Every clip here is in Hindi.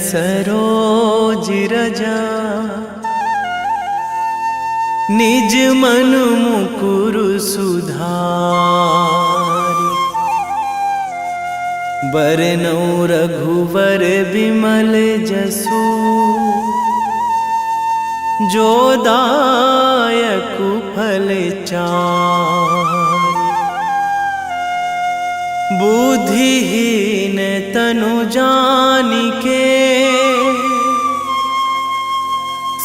सरोज रजा निज मन मुकुर सुधारि। बरनौ रघुवर बिमल जसु जो दायकु फल चारि। बुद्धिहीन तनु जानिके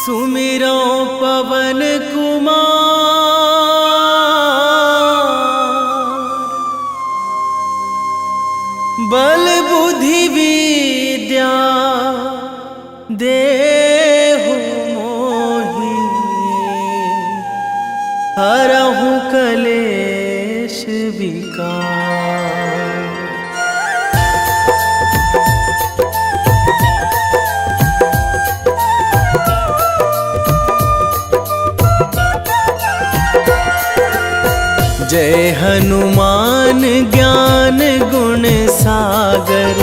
सुमिरो पवन कुमार। बल बुद्धि विद्या देहु मोहि हरहु कलेश विकार। जय हनुमान ज्ञान गुण सागर।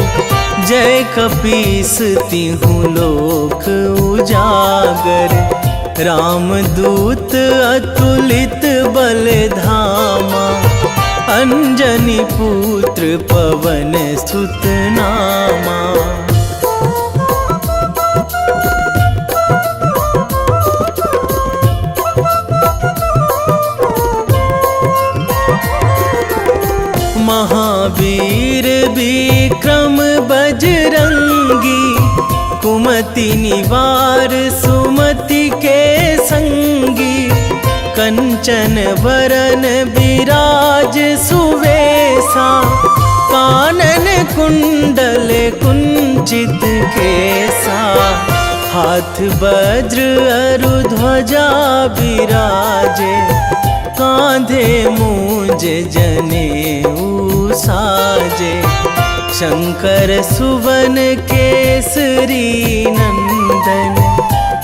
जय कपीस तिहु लोक उजागर। रामदूत अतुलित बल धामा। अंजनी पुत्र पवन सुत नामा। महावीर विक्रम बजरंगी। कुमति निवार सुमति के संगी। कंचन वरन विराज सुवेशा। कानन कुंडल कुंचित केसा। हाथ वज्र अरु ध्वजा विराजे। कांधे मूंज जनेऊ साजे। शंकर सुवन केसरी नंदन।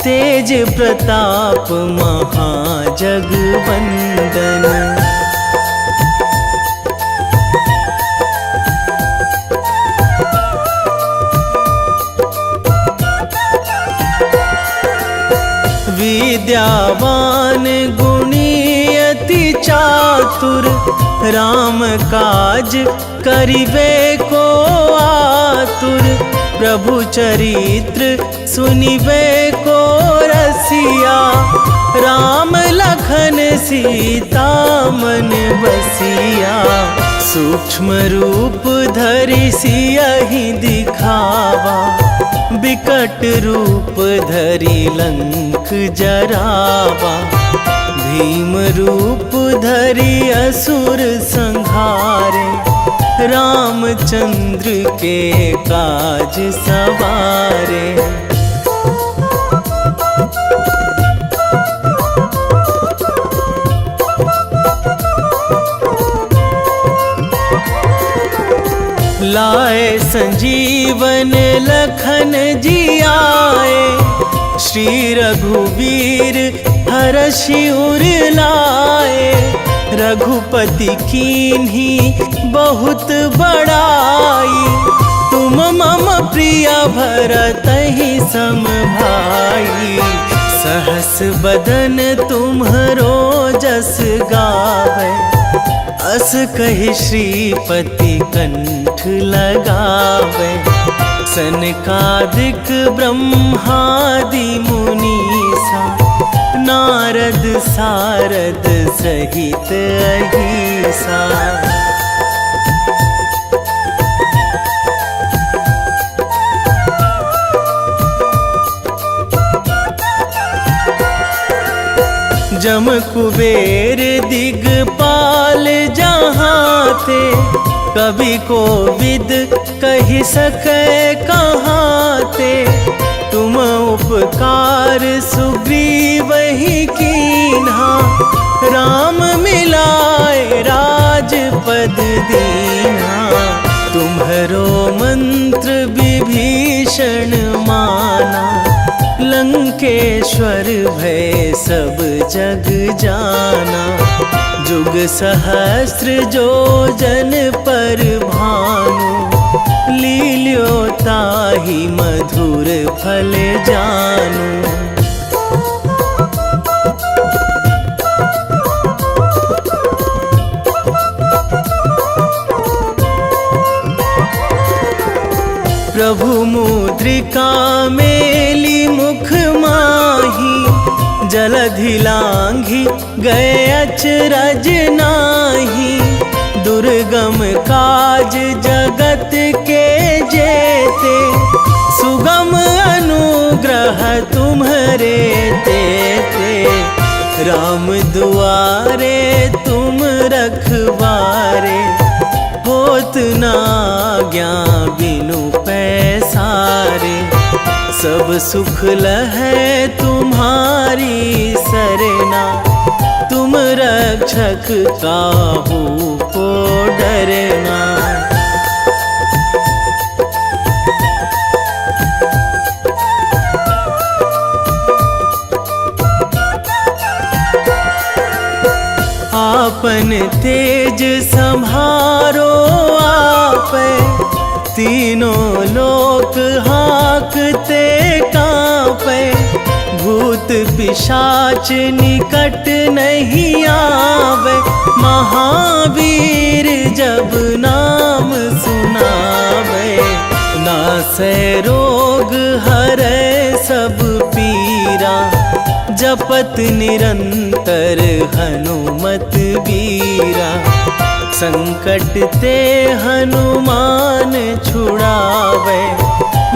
तेज प्रताप महाजगवंदन। विद्यावान गुणी अति चातुर। राम काज करिबे को आतुर। प्रभु चरित्र सुनिबे को रसिया। राम लखन सीता मन बसिया। सूक्ष्म रूप धरि सियहि दिखावा। विकट रूप धरि लंक जरावा। भीम रूप धरि असुर संहारे। रामचंद्र के काज सवारे। लाए संजीवन लखन जियाए। श्री रघुवीर हरषि उर लाए। रघुपति कीन्ही बहुत बड़ाई। तुम मम प्रिय भरतहि सम भाई। सहस बदन तुम्हरो जस गावै। अस कहि श्रीपति कंठ लगावै। सनकादिक ब्रह्मादि मुनीसा। नारद सारद सहित अहिसा। जम कुबेर दिगपाल जहाँ थे। कवि कोविद कहि सकै कहाँ ते। तुम उपकार सुग्रीवहि कीन्हा। राम मिलाए राजपद दीन्हा। तुम्हरो मंत्र विभीषण माना। लंकेश्वर भय सब जग जाना। जुग सहस्र जो जन पर भानु। लील्यो ताहि मधुर फल जानू। प्रभु मुद्रिका मेली मुख माही, जलधि लांघी गए अचरज नाही। दुर्गम काज जगत के जेते, सुगम अनुग्रह तुम्हरे तेते। राम दुआरे तुम रखवारे, होत ना आज्ञा बिनु पैसारे। सब सुख लहै तुम्हारी सरना, तुम रक्षक काहू को डरना। आपन तेज संभारो आपै, तीनों लोक हाकते कांपै। भूत पिशाच निकट नहीं आवे, महावीर जब नाम सुनावे। नासै रोग हरै सब पीरा, जपत निरंतर हनुमत बीरा। संकट ते हनुमान छुड़ावे,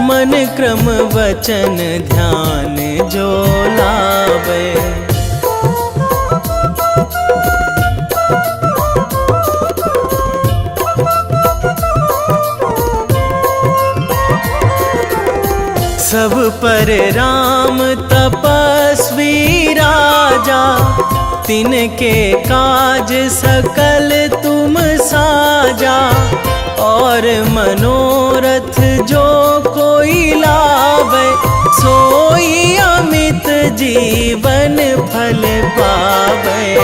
मन क्रम वचन ध्यान जो लावे। सब पर राम तपस्वी राजा, तिनके काज सकल तुम साजा। और मनोरथ जो कोई लावे, सोई अमित जीवन फल पावे।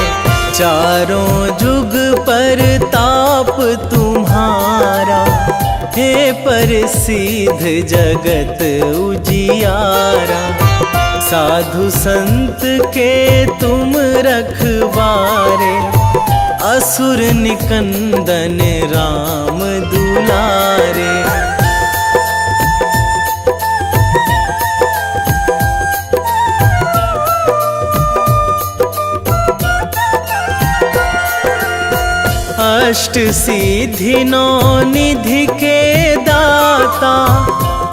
चारों जुग पर ताप तुम्हारा, हे प्रसिद्ध जगत उजियारा। साधु संत के तुम रखवारे, असुर निकंदन राम दुलारे। अष्ट सिद्धि नौ निधि के दाता,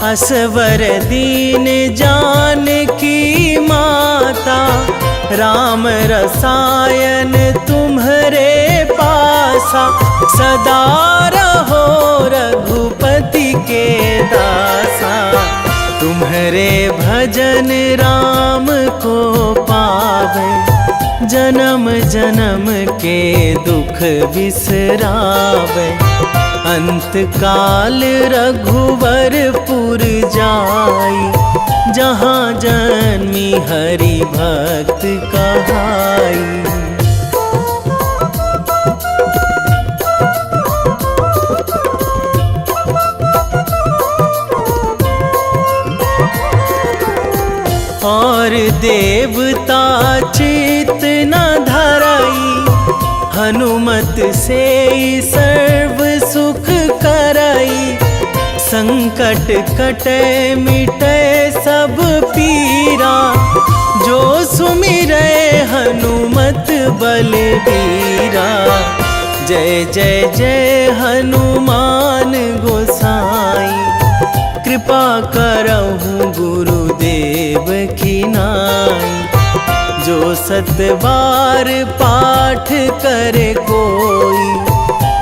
असवर दीन जानकी माता। राम रसायन तुम्हरे पासा, सदा रहो रघुपति के दासा। तुम्हरे भजन राम को पावे, जन्म जन्म के दुख बिसरावे। अंत काल रघुवरपुर जाई, जहाँ जन्मी हरि भक्त कहाई। और देवता चित न धराई, हनुमत से सर्व सुख कराई। संकट कटे मिटे सब पीरा, जो सुमिरै हनुमत बलबीरा। जय जय जय हनुमान गोसाई, कृपा करहु गुरुदेव की नाई। जो सतबार पाठ करे कोई,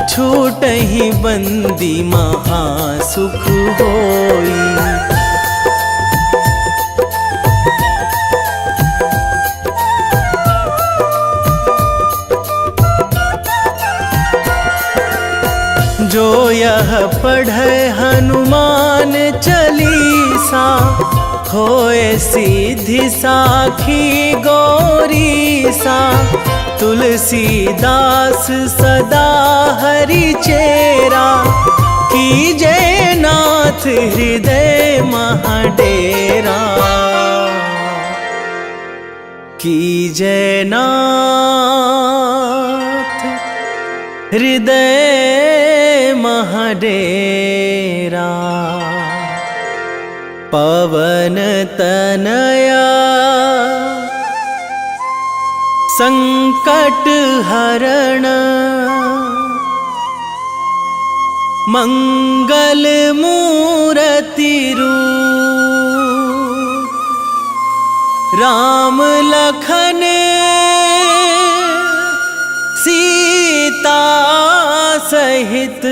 छूटहि बंदी महासुख होई। जो यह पढ़े हनुमान चालीसा, होए सीधी साखी गौरीसा। तुलसीदास सदा हरि चेरा, कीजे नाथ हृदय महाडेरा, कीजे नाथ हृदय महाडेरा। पवन तनया संकट हरण, मंगल मूर्ति रूप, राम लखन सीता सहित,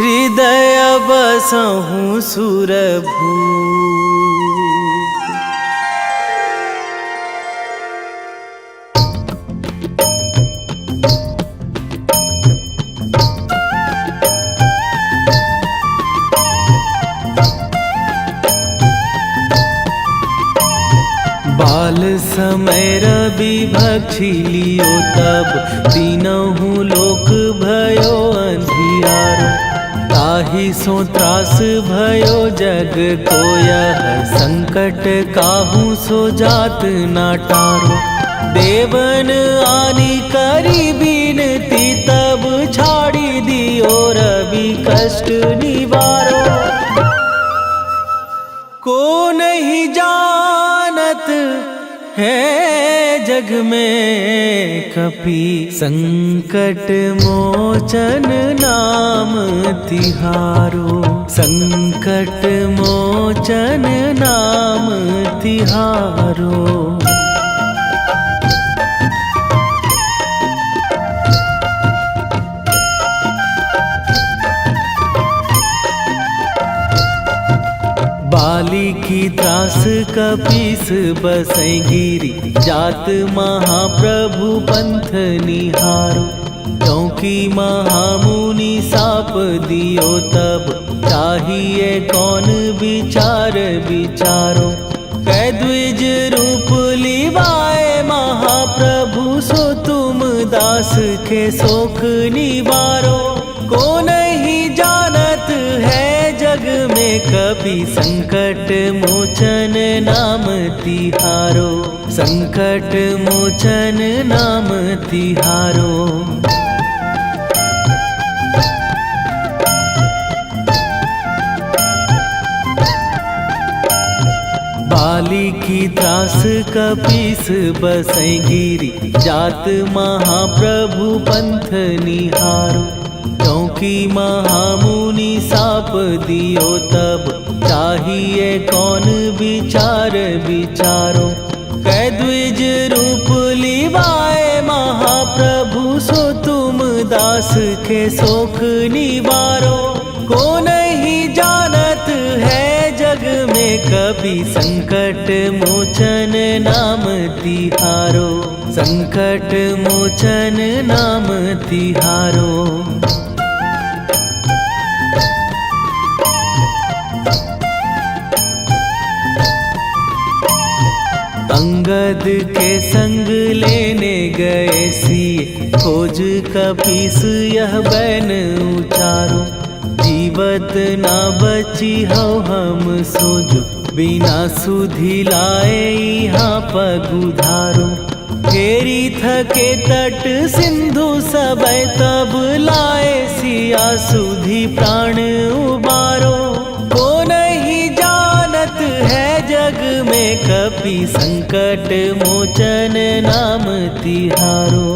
हृदय बसहु सुरभूप। बाल समय रवि भक्षी लियो तब, तीनहु लोक भयो अंधियारो। ताहि सो त्रास भयो जग को यह, संकट काहू सो जात ना टारो। देवन आनी करी बिनती तब, छाड़ी दियो रवि कष्ट निवारो। को नहीं जानत है जग में कपि, संकट मोचन नाम तिहारो। संकट मोचन नाम तिहारो। बाली की त्रास कपीस बसै गिरी, जात महाप्रभु पंथ निहारो। क्योंकि महामुनि साप दियो तब, चाहिए कौन विचार विचारो। कै द्विज रूप लिवाए महाप्रभु, सो तुम दास के शोक निवारो। को नहीं जानत है जग में कपि, संकट मोचन नाम तिहारो। संकट मोचन नाम तिहारो। बाली की त्रास कपीस बसै गिरी, जात महाप्रभु पंथ निहारो। क्योंकि महामुनि साप दियो तब, चाहिए कौन विचार विचारो। कै द्विज रूप लिवाए महाप्रभु, सो तुम दास के शोक निवारो। को नहीं जानत है जग में कपि, संकट मोचन नाम तिहारो। संकट मोचन नाम तिहारो। अंगद के संग लेने गए सिए, खोज कपीस यह बैन उचारो। जीवत ना बची हो हम सोजो, बिना सुधि लाए यहाँ पगुधारो। फेरी थके तट सिंधु सबय, तब लाए सिया सुधि प्राण उबारो। को नहीं जानत है जग में कपि, संकट मोचन नाम तिहारो।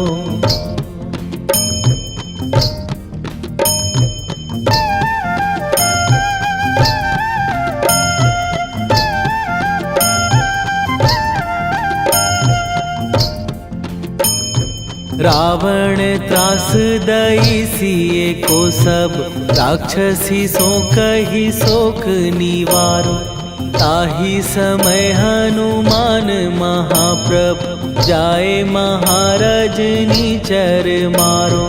रावण त्रास दई सिए को सब, राक्षसी सो कही शोक निवारो। ताहि समय हनुमान महाप्रभु, जाए महाराज नीचर मारो।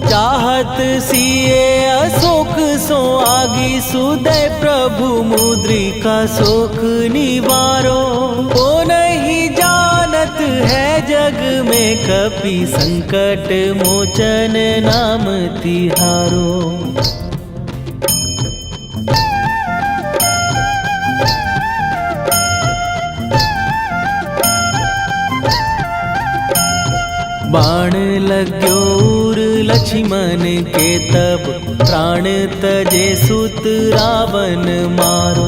चाहत सिए अशोक सो आगी, सुदय प्रभु मुद्रिका शोक निवारो। को नहीं जानत है जग में कपि संकट मोचन नाम तिहारो। बाण लाग्यो उर लक्ष्मण के तब प्राण तजे सुत रावण मारो।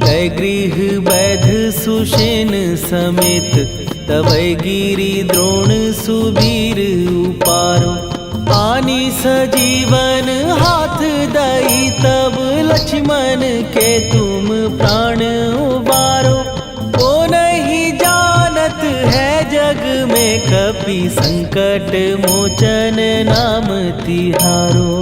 कै गृह वैध सुषेण समेत तबै गिरि द्रोण सुबीर उपारो। आनी सजीवन हाथ दई तब लक्ष्मण के तुम प्राण उबारो। ओ नहीं जानत है जग में कपि संकट मोचन नाम तिहारो।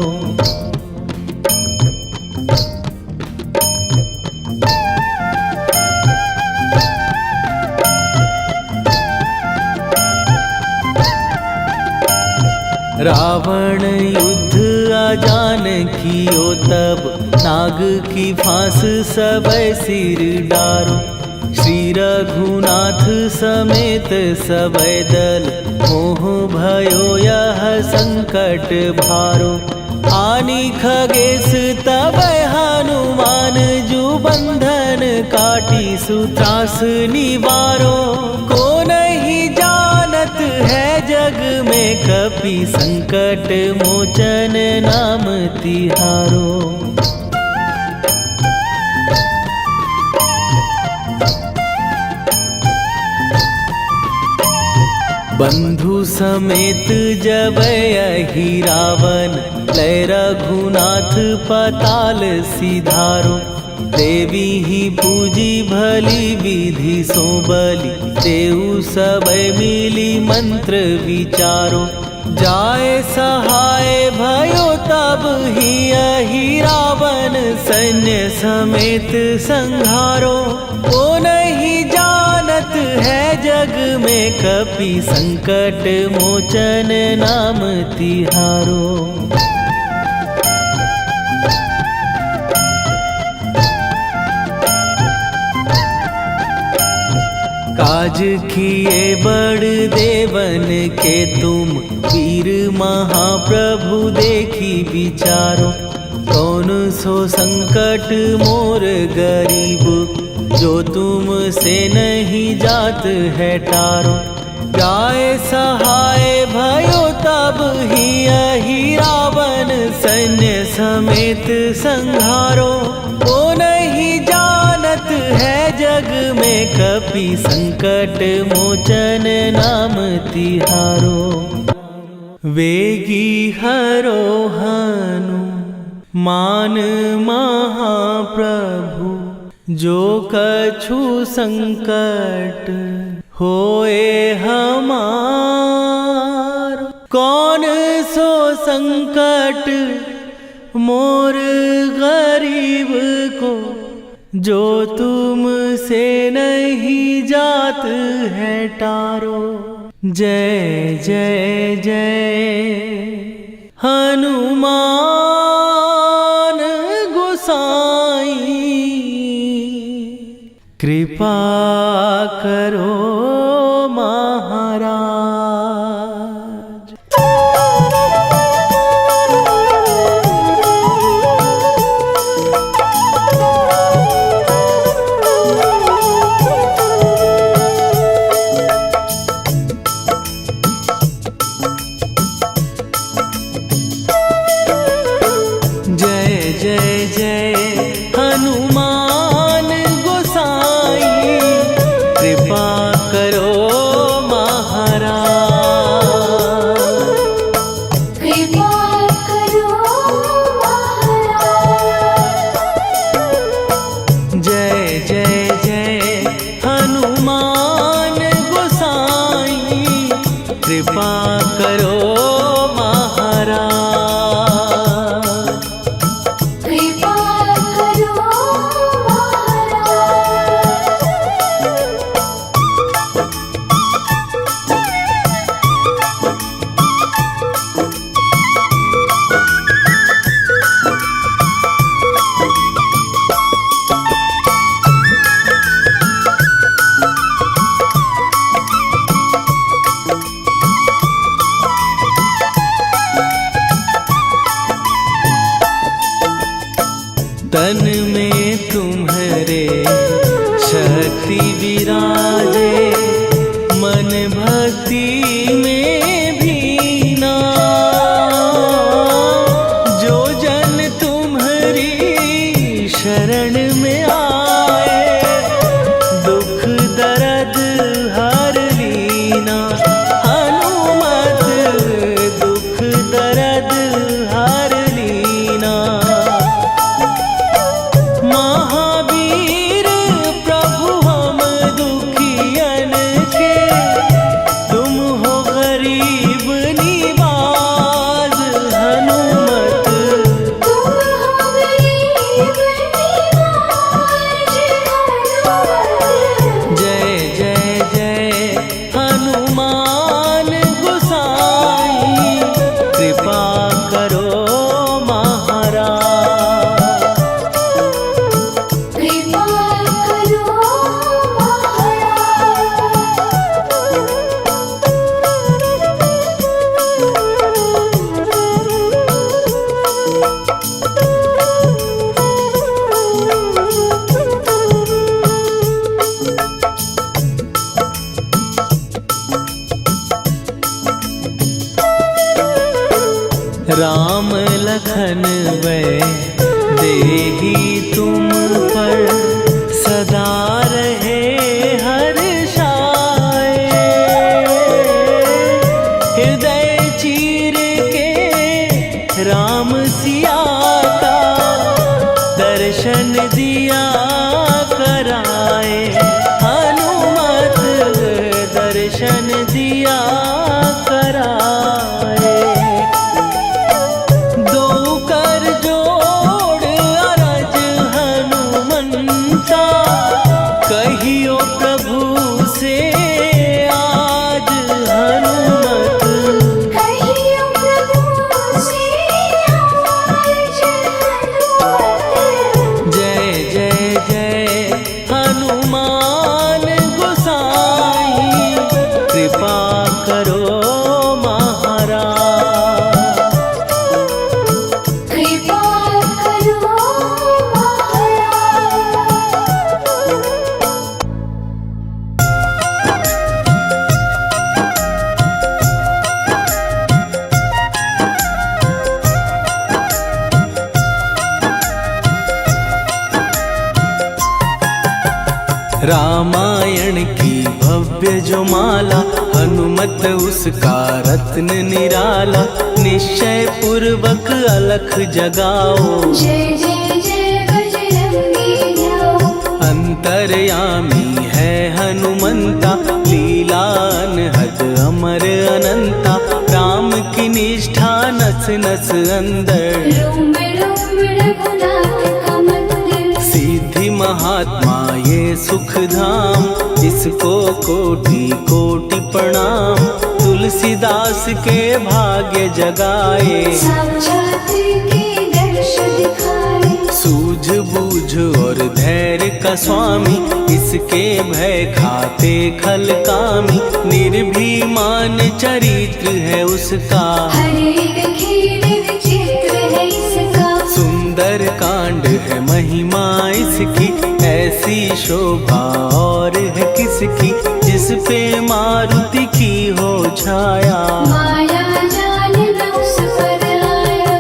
रावण युद्ध आजान कियो तब नाग की फांस सबै सिर डारो। श्री रघुनाथ समेत सबै दल मोह भयो यह संकट भारो। आनी खगेश तबै हनुमान जु बंधन काटी सुत्रास निवारो। को नहीं जानत है जग में कपि संकट मोचन नाम तिहारो। बंधु समेत जबै अहि रावण लय रघुनाथ पताल सिधारो। देवी ही पूजी भली विधि सो बलि तेउ सबै मिली मंत्र विचारो। जाय सहाय भयो तब ही अहि रावण सैन्य समेत संहारो। ओ नहीं जानत है जग में कपि संकट मोचन नाम तिहारो। काज किए बड़ देवन के तुम वीर महाप्रभु देखी विचारो। कौन सो संकट मोर गरीब जो तुम से नहीं जात है टारो। जाय सहाय भयो तब ही अहि रावण सैन्य समेत संहारो। ओ नहीं जानत है जग में कपि संकट मोचन नाम तिहारो। वेगी हरो हनु मान महाप्रभु जो कछु संकट होए हमार। कौन सो संकट मोर गरीब को जो तुम से नहीं जात है टारो। जय जय जय हनुमान गोसाई कृपा करो महाराज। कृपा कर लखन वै देही तुम पर सदा रहे हर्षाए। हृदय चीर के राम सिया का दर्शन दिया कराए। हनुमत दर्शन दिया कराए। दो कर जोड़ अरज हनुमंता कहियो प्रभु से आज हनुमत। कहियो प्रभु से आज हनुमत। जय जय जय हनुमान गोसाई कृपा करो महाराज। कृपा करो महाराज। रामायण की भव्य जो माला हनुमत उसका रत्न निराला। निश्चय पूर्वक अलख जगाओ जय जय जय बजरंगी जाओ। अंतर्यामी है हनुमंता लीला अनहद अमर अनंता। राम की निष्ठा नस नस अंदर रोम रोम रघुनाथ का मंदिर। सिद्धि महात्मा ये सुख धाम इसको कोटि कोटि प्रणाम। तुलसीदास के भाग्य जगाए साक्षात के दर्श दिखाए। सूझ बूझ और धैर्य का स्वामी इसके भय खाते खल कामी। निर्भीमान चरित्र है उसका हर एक खेल विचित्र है इसका। सुंदर कांड है महिमा इसकी ऐसी शोभा और है किसकी। जिस पे मारुति की हो छाया माया जाल न उस पर आया।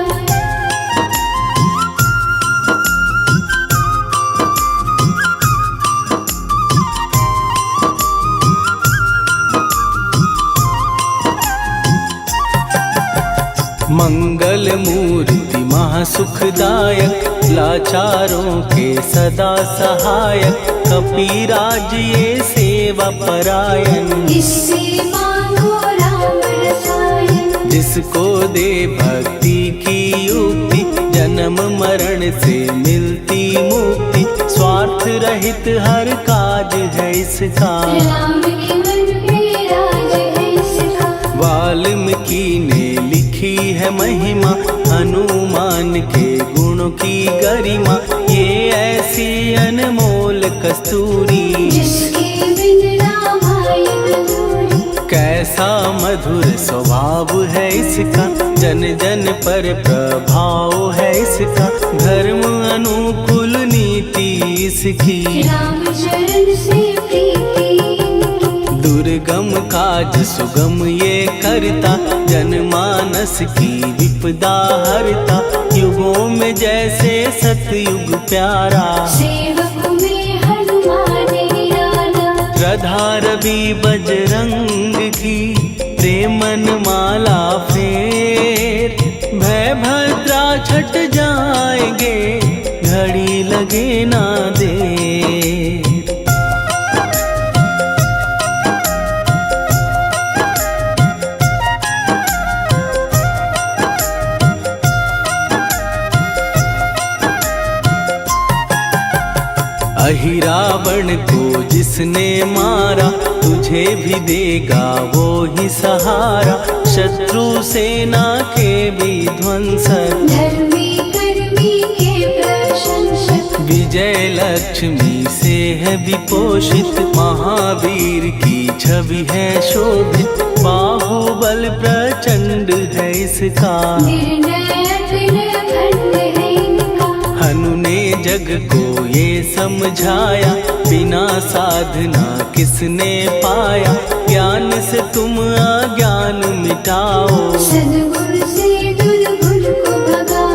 मंगल मूर्ति महासुखदायक लाचारों के सदा सहायक। कपीराज ये सेवा परायण इससे मांगो राम रसायन। जिसको दे भक्ति की युक्ति जन्म मरण से मिलती मुक्ति। स्वार्थ रहित हर काज है इसका राम के मन पे राज है इसका। वाल्मीकि ने लिखी है महिमा हनुमान के गुणों की गरिमा। ये ऐसी अनमोल कस्तूरी जिसके बिन रामायण अधूरी। कैसा मधुर स्वभाव है इसका जन जन पर प्रभाव है इसका। धर्म अनुकूल नीति इसकी राम चरण से प्रीति। दुर्गम काज सुगम ये करता जनमानस की विपदा हरता। युगों में जैसे सतयुग प्यारा सेवक में हनुमान निराला। श्रद्धा रवि बजरंग की प्रेमन माला फेर। भय भद्रा छट जाएंगे घड़ी लगे ना देर। अहिरावण को जिसने मारा तुझे भी देगा वो ही सहारा। शत्रु सेना के विध्वंसक धर्मी कर्मी के प्रशंसक। विजय लक्ष्मी से है विपोषित। महावीर की छवि है शोभित। बाहुबल प्रचंड है इसका निर्णय अखंड है इनका। हनु ने जग को ये समझाया बिना साधना किसने पाया। ज्ञान से तुम अज्ञान मिटाओ सद्गुण से दुर्गुण को भगाओ।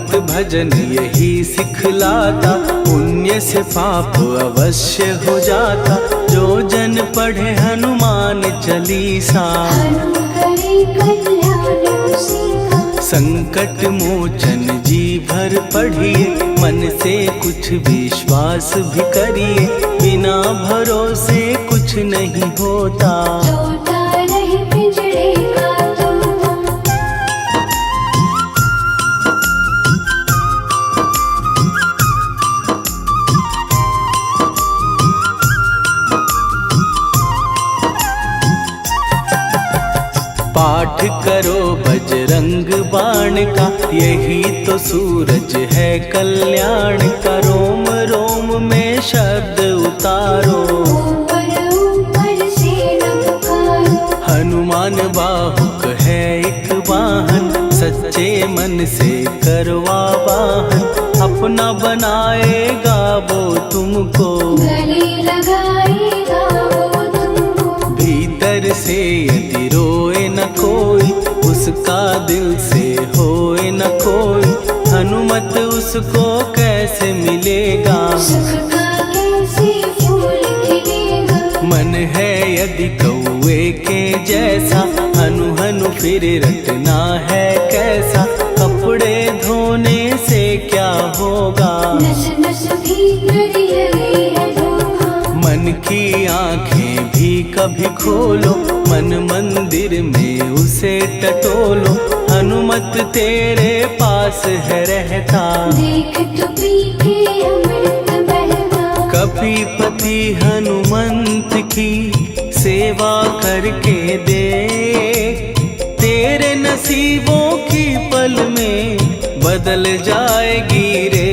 हनुमत भजन यही सिखलाता, पुण्य से पाप अवश्य हो जाता। जो जन पढ़े हनुमान चालीसा, हनुम करे कल्याण उसी का। संकट मोचन जी भर पढ़िए, मन से कुछ विश्वास भी करिए। बिना भरोसे कुछ नहीं होता, तोता रहे पिंजरे का तोता। पाठ करो बजरंग बाण का, यही तो सूरज है कल्याण का। रोम रोम में शब्द उतारो, ऊपर ऊपर से न पुकारो। हनुमान बाहुक है एक वाहन, सच्चे मन से करवा वाहन। अपना बनाएगा वो तुमको, गले लगाएगा वो तुमको। भीतर से यदि रोए न कोई, उसका दिल से होए न कोई। हनुमत उसको कैसे मिलेगा, सुख का कैसे फूल खिलेगा। मन है यदि कौए के जैसा, हनु हनु फिर रटना है कैसा। कपड़े धोने से क्या होगा, नस नस भीतर लगी है धोखा। मन की आंखें भी कभी खोलो, मन मंदिर में उसे टटोलो। हनुमत तेरे पास है रहता, देख तो पी के अमृत बहता। कपीपति हनुमंत की सेवा करके दे, तेरे नसीबों की पल में बदल जाएगी रे।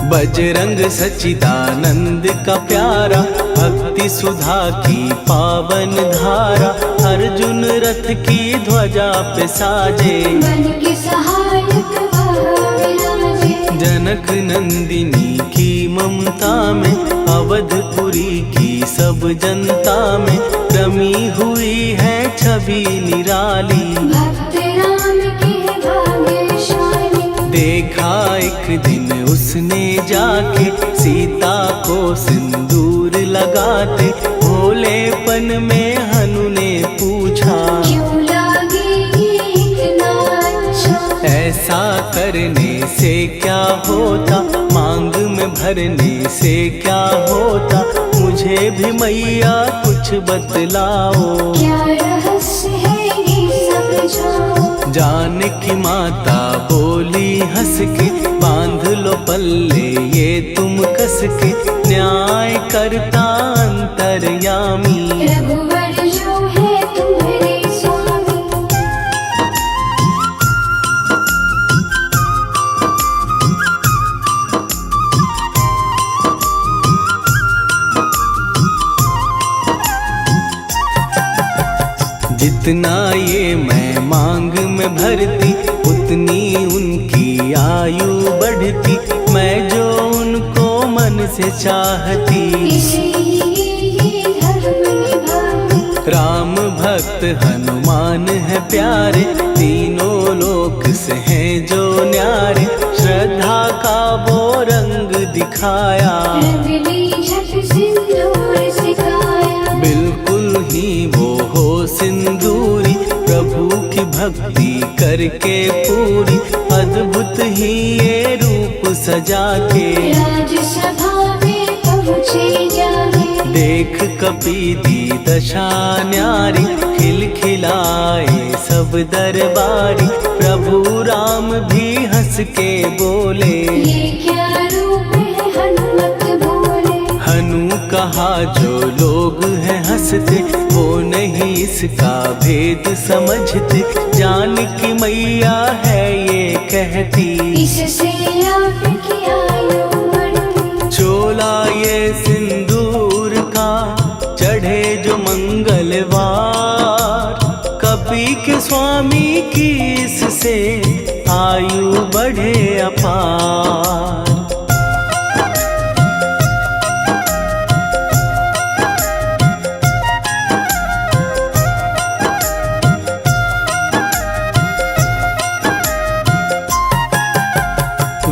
बजरंग सच्चिदानंद का प्यारा, भक्ति सुधा की पावन धारा। अर्जुन रथ की ध्वजा पे साजे, मन के सहायक वह विराजे। जनक नंदिनी की ममता में, अवधपुरी की सब जनता में रमी हुई है छवि निराली। भक्त राम के भाग्यशाली, देखा एक दिन उसने जाके सीता को सिंदूर लगाते। भोलेपन में हनु ने पूछा, क्यों लागे ये इतना अच्छा। ऐसा करने से क्या होता, मांग में भरने से क्या होता। मुझे भी मैया कुछ बतलाओ, क्या रहस्य है ये समझाओ। जानकी माता बोली हंस के, बांध लो पल्ले ये तुम कस के। न्याय करता अंतर्यामी, रघुवर जो है तुम्हारे स्वामी। जितना ये मैं मांग में भरती, उतनी उनकी आयु बढ़ती। मैं जो उनको मन से चाहती, इसलिए ये धर्म निभाती। राम भक्त हनुमान है प्यारे, तीनों लोक से हैं जो न्यारे। श्रद्धा का वो रंग दिखाया, रंगली झट सिंदूर सिखाया। बिल्कुल ही वो हो सिंदूरी, प्रभु की भक्ति करके पूरी। अद्भुत ही ये रूप सजा के, राजसभा में पहुँचे जाके। देख कपीदी दशा न्यारी, खिलखिलाए सब दरबारी। प्रभु राम भी हंस के बोले, ये क्या रूप है हनुमत बोले। हनु कहा जो लोग हैं हंसते, वो नहीं इसका भेद समझते। जानकी मैया है ये कहती, इससे आपकी आयु बढ़ती। चोला ये सिंदूर का चढ़े जो मंगलवार। कपी के स्वामी की इससे आयु बढ़े अपार।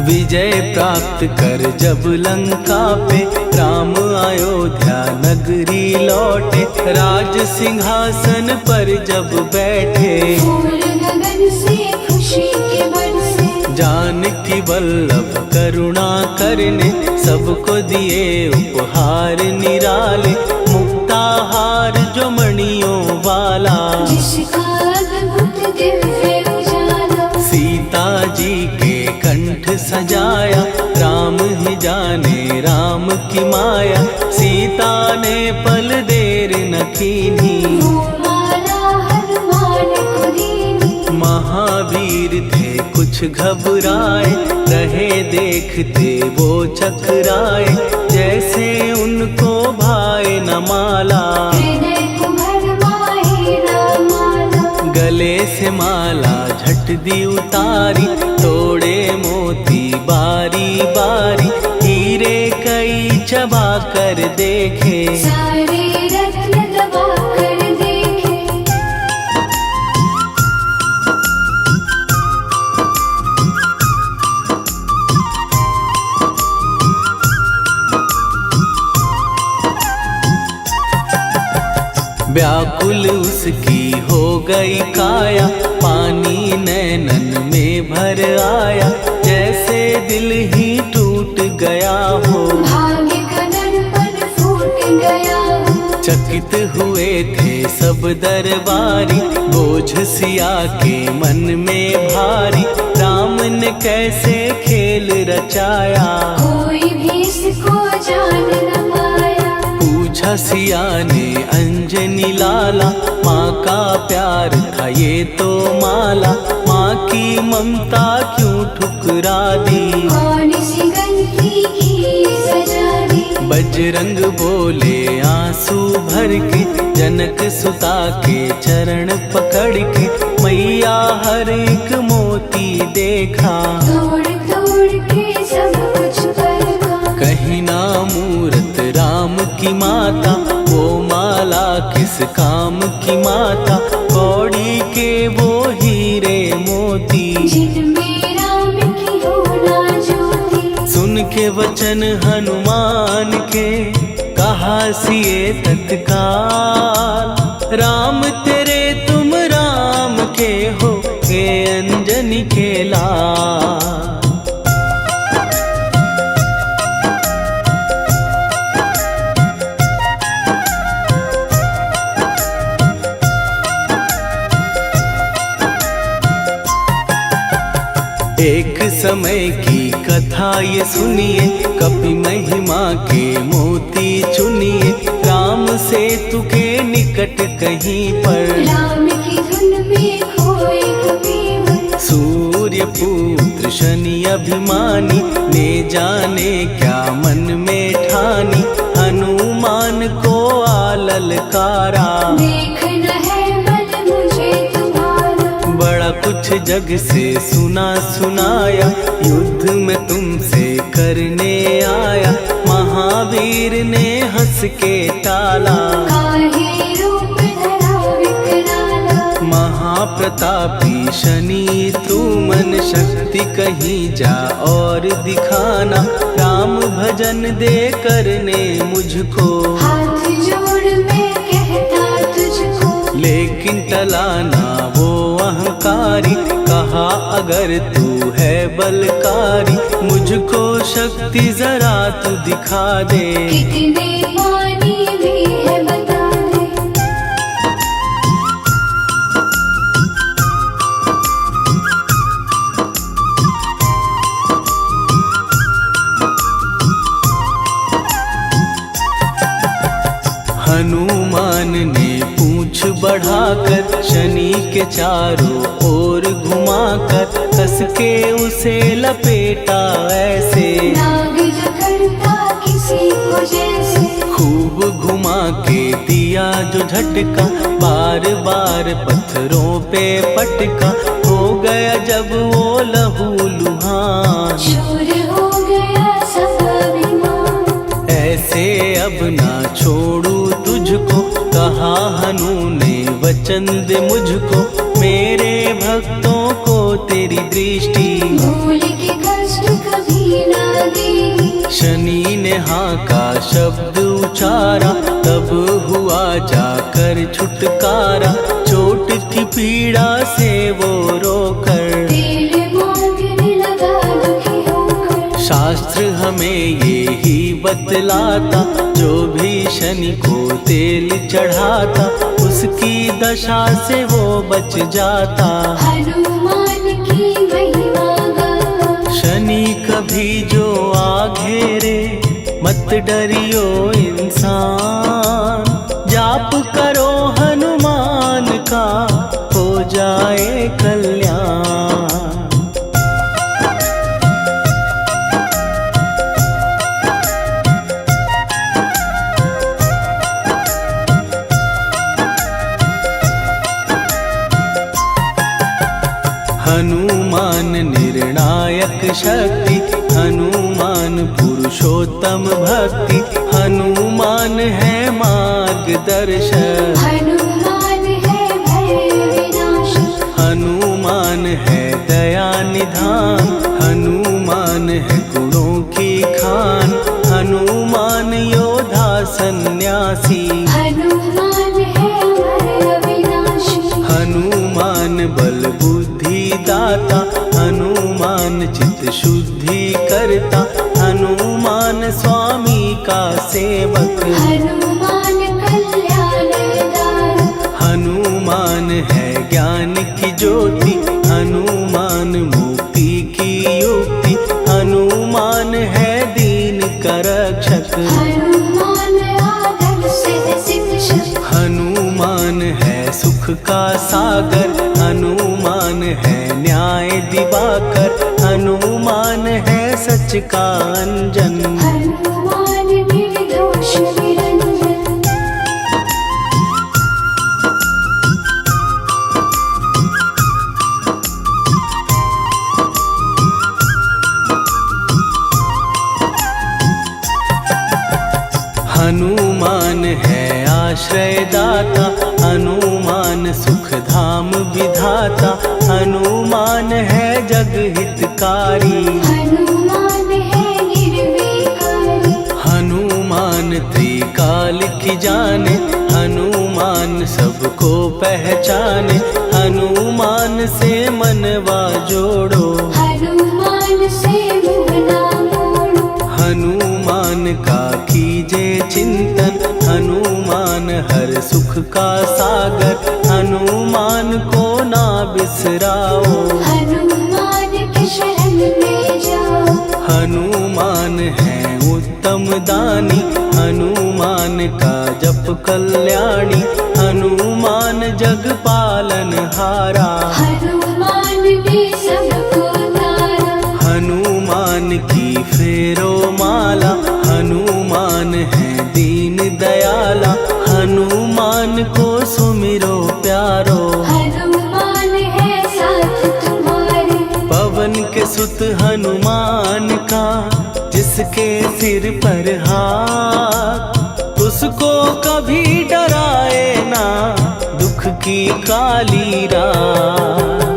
विजय प्राप्त कर जब लंका पे राम अयोध्या नगरी लौटे, राज सिंहासन पर जब बैठे, फूल गगन से खुशी के बरसे, जानकी वल्लभ करुणा करने सबको दिए उपहार निराले, मुक्ताहार जो मणियों वाला, जिसका अद्भुत दिव्य उजाला, सीता जी के कंठ सजाया, राम ही जाने राम की माया, सीता ने पल देर न कीन्ही, वो माला हनुमान को दीनी। महावीर थे कुछ घबराए, रहे देखते वो चकराए, जैसे उनको भाए न माला, हृदय को भरमाए न माला, गले से माला झट दी उतारी, तोड़े मोती बारी बारी, हीरे कई चबा कर देखे, सारे रत्न दबा कर देखे। व्याकुल उसकी हो गई काया, पानी नैनन में भर आया, जैसे दिल ही टूट गया हो, भाग्य का दर्पण फूट गया हो, चकित हुए थे सब दरबारी, बोझ सिया के मन में भारी, राम ने कैसे खेल रचाया, कोई भी इसको जान न पाया। पूछा सिया ने अंजनी लाला, माँ का प्यार था ये तो माला, माँ की ममता क्यों ठुकरा दी, कौन सी गलती की सजा दी। बजरंग बोले आंसू भर के, जनक सुता के चरण पकड़ के, मैया हर एक मोती देखा, तोड़ तोड़ के सब कुछ परखा। कहीं ना मूरत राम की माता, वो माला किस काम की माता, कौड़ी के वो हीरे मोती, जिनमें राम की हो ना ज्योति। सुन के वचन हनुमान के, कहा सिए तत्काल, राम तेरे तुम राम के हो, के अंजनी के लाल। एक समय की कथा ये सुनिए, कपि महिमा के मोती चुनिए, राम सेतु के निकट कहीं पर, राम की धुन में खोए कबीर। सूर्य पुत्र शनि अभिमानी, ने जाने क्या मन में ठानी, हनुमान को आललकारा, देखना है बल मुझे तुम्हारा। बड़ा कुछ जग से सुना सुनाया, युद्ध में तुमसे करने आया, महावीर ने हंस के टाला, काहे रूप धरा विकराला। महाप्रतापी शनि तू मन शक्ति कहीं जा और दिखाना, राम भजन दे करने मुझको, हाथ जोड़ मैं कहता तुझको। लेकिन टलाना वो अहंकारी, कहा अगर तू है बलकारी, मुझको शक्ति जरा तू दिखा दे, कितने पानी भी है बता दे। हनुमान ने पूंछ बढ़ाकर, शनि के चारों ओर घुमाकर, कस के उसे लपेटा ऐसे, नाग जो करता किसी को जैसे। खूब घुमा के दिया जो झटका, बार बार पत्थरों पे पटका, हो गया जब वो लहू लुहान, चूर हो गया सब अभिमान। ऐसे अब ना छोड़ू तुझको, कहा हनु ने वचन दे मुझको। मेरे भक्तों को तेरी दृष्टि, भूल के कष्ट कभी ना देगी। शनि ने हाँ का शब्द उचारा, तब हुआ जाकर छुटकारा। चोट की पीड़ा से वो रोकर, तेल मांगने लगा दुखी होकर। शास्त्र हमें ये ही बतलाता, जो भी शनि को तेल चढ़ाता, उसकी दशा से वो बच जाता। हनुमान की महिमा गाता। शनि कभी जो आ घेरे, मत डरियो इंसान। जाप करो हनुमान का, हो जाए कल्याण। हनुमान निर्णायक शक्ति, हनुमान पुरुषोत्तम भक्ति। हनुमान है मार्गदर्शक, हनुमान है भय विनाशक। हनुमान है दया निधान। हनुमान है गुणों की खान, हनुमान योद्धा सन्यासी। हनुमान है भय विनाशी। हनुमान बल बुद्धि दाता, हनुमान चित्त शुद्धि करता। हनुमान स्वामी का सेवक, हनुमान कल्याणदायक। हनुमान है ज्ञान की ज्योति। हनुमान मुक्ति की युक्ति, हनुमान है दीन का रक्षक। हनुमान आदर से शिक्षक। हनुमान है सुख का सागर, हनुमान है न्याय दिवाकर। हनुमान है सच का अंजन, हनुमान निर्दोष निरंजन। हनुमान है आश्रय दाता, हनुमान सुख धाम विधाता। हनुमान है जग हितकारी, हनुमान है निर्विकारी। हनुमान त्रिकाल की जाने। हनुमान सबको पहचाने, हनुमान से मनवा जोड़ो। हनुमान से मुँह ना मोड़ो। हनुमान का कीजे चिंतन, हनुमान हर सुख का सागर। हनुमान को ना बिसराओ, हनुमान के शरण में जाओ। हनुमान है उत्तम दानी, हनुमान का जप कल्याणी। हनुमान जग पालन हारा, हनुमान ने सबको तारा। हनुमान की फेरो माला। हनुमान है दीन दयाला, हनुमान को सुमिरो प्यारो। हनुमान है साथ तुम्हारे। पवन के सुत हनुमान का, जिसके सिर पर हाथ, उसको कभी डराए ना दुख की काली रात।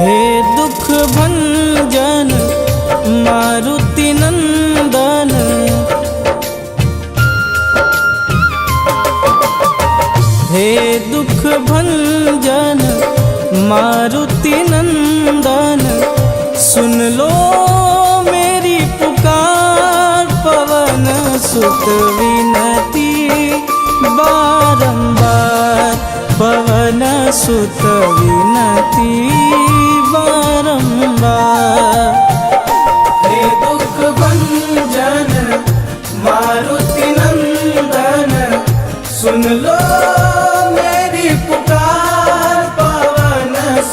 हे दुख भंजन मारुति नंदन, हे दुख भंजन मारुति नंदन। सुन लो मेरी पुकार, पवन सुत विनती बारंबार। पवन सुत विनती बारंबार। हे दुख भंजन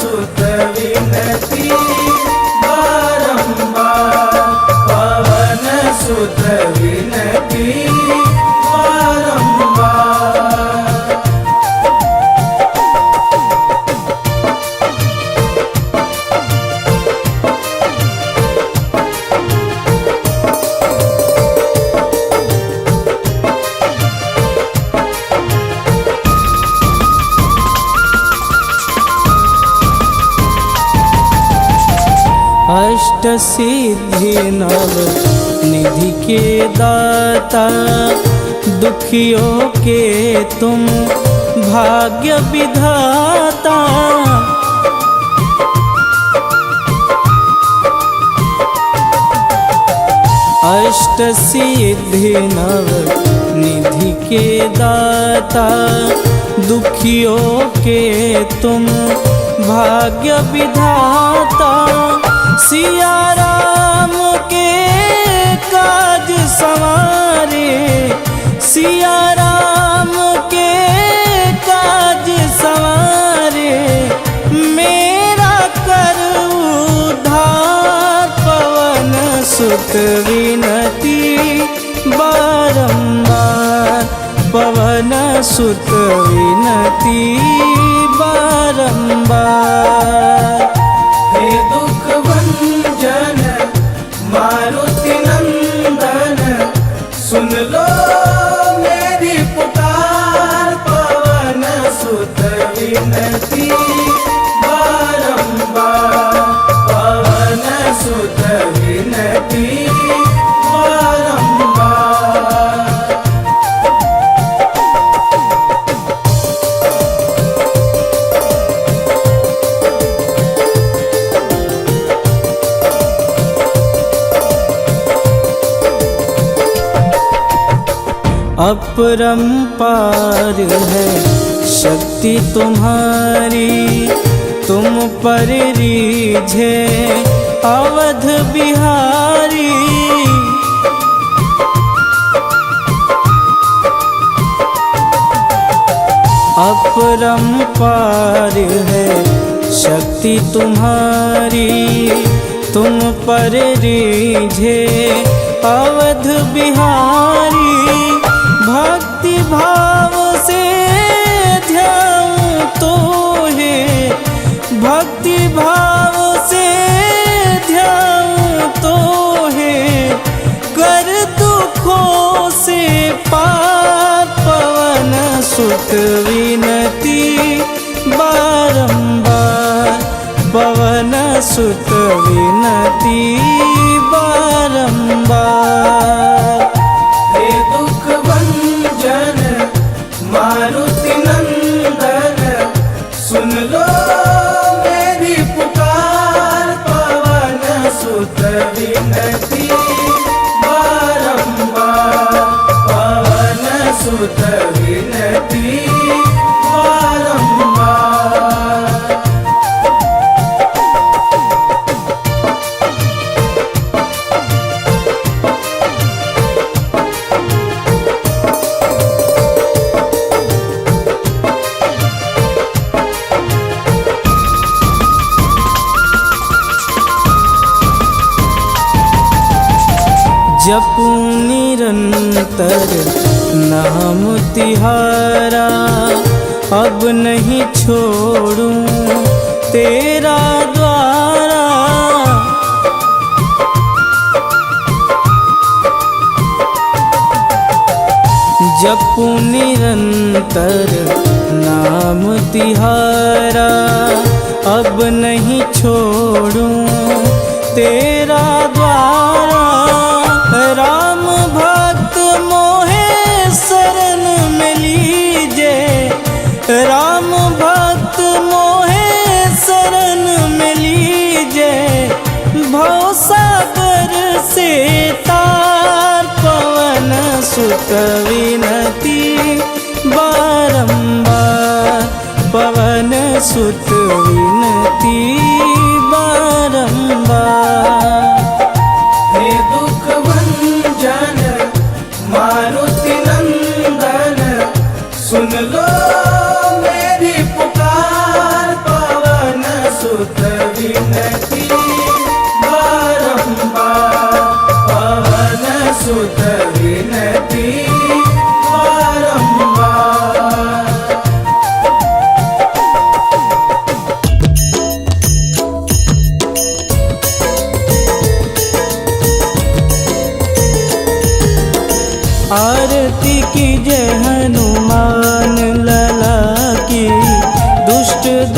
सुत विनती बारंबार, पवन सुत विनती बारंबार। अष्ट सिद्धि नव निधि के दाता, दुखियों के तुम भाग्य विधाता। अष्ट सिद्धि नव निधि के दाता, दुखियों के तुम भाग्य विधाता। सिया राम के काज संवारे, सिया राम के काज संवारे, मेरा कर उद्धार। पवन सुत विनती बारंबार, पवन सुत विनती बारंबार। हे दुख भंजन मारुति नंदन, सुन लो मेरी पुकार। पवन सुत विनती बारंबार, पवन सुत विनती बारंबार। अपरंपार है शक्ति तुम्हारी, तुम पर रीझे अवध बिहारी। अपरंपार है शक्ति तुम्हारी, तुम पर रीझे अवध बिहारी। भक्ति भाव से ध्याऊं तो है, भक्ति भाव से ध्याऊं तो है, कर दुखों से पार। पवन सुत विनती बारंबार, पवन सुत विनती बारंबार। हे दुख भंजन मारुति नंदन, सुन लो मेरी पुकार। पवन सुत विनती बारंबार, पवन सुत विनती बारंबार। जपूं निरंतर नाम तिहारा, अब नहीं छोड़ूं तेरा द्वारा। जपूं निरंतर नाम तिहारा, अब नहीं छोड़ूं तेरा द्वारा। राम भक्त मोहे शरण में लीजे, राम भक्त मोहे शरण में लीजे। भवसागर से तार, पवन सुत विनती बारंबार, पवन सुत विनती बारंबार। हे दुख भंजन मारुति नंदन, सुन लो मेरी पुकार। पवन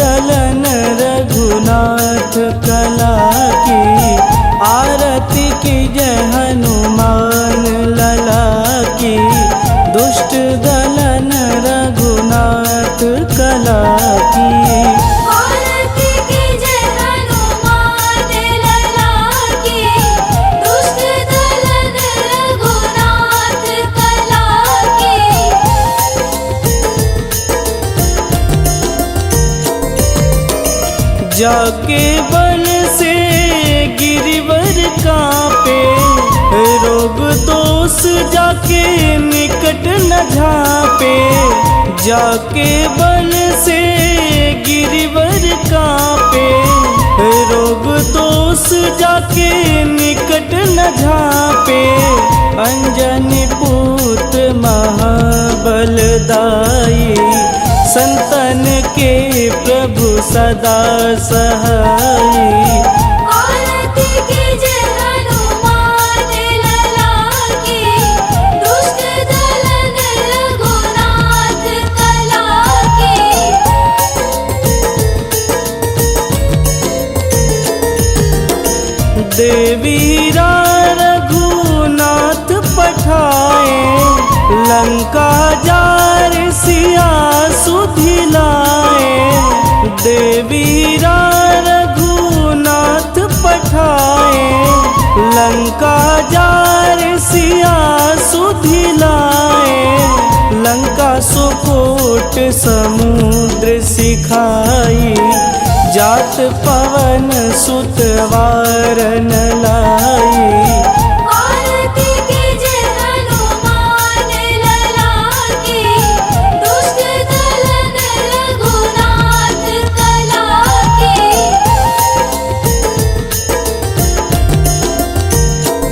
दलन रघुनाथ कला की, आरती की जय हनुमान लला की। दुष्ट दलन रघुनाथ कला की, आरती की जय हनुमान लला की। दुष्ट दलन रघुनाथ कला की। जाके बल से गिरिवर कांपे, रोग दोष जाके निकट न झांपे। जाके बल से गिरिवर कांपे, रोग दोष जाके निकट न झांपे। अंजनी पूत महाबलदाई, संतन के प्रभु सदा सहाई। आरती की जय हनुमान लला की। दुष्ट दलन रघुनाथ कला की। देवीरा रघुनाथ पठाए, लंका जार सिया सुधिलाए। देवीरा रघुनाथ पठाए, लंका जार सिया सुधिलाए। लंका सुकोट समुद्र सिखाई, जात पवन सुत वारन लाई।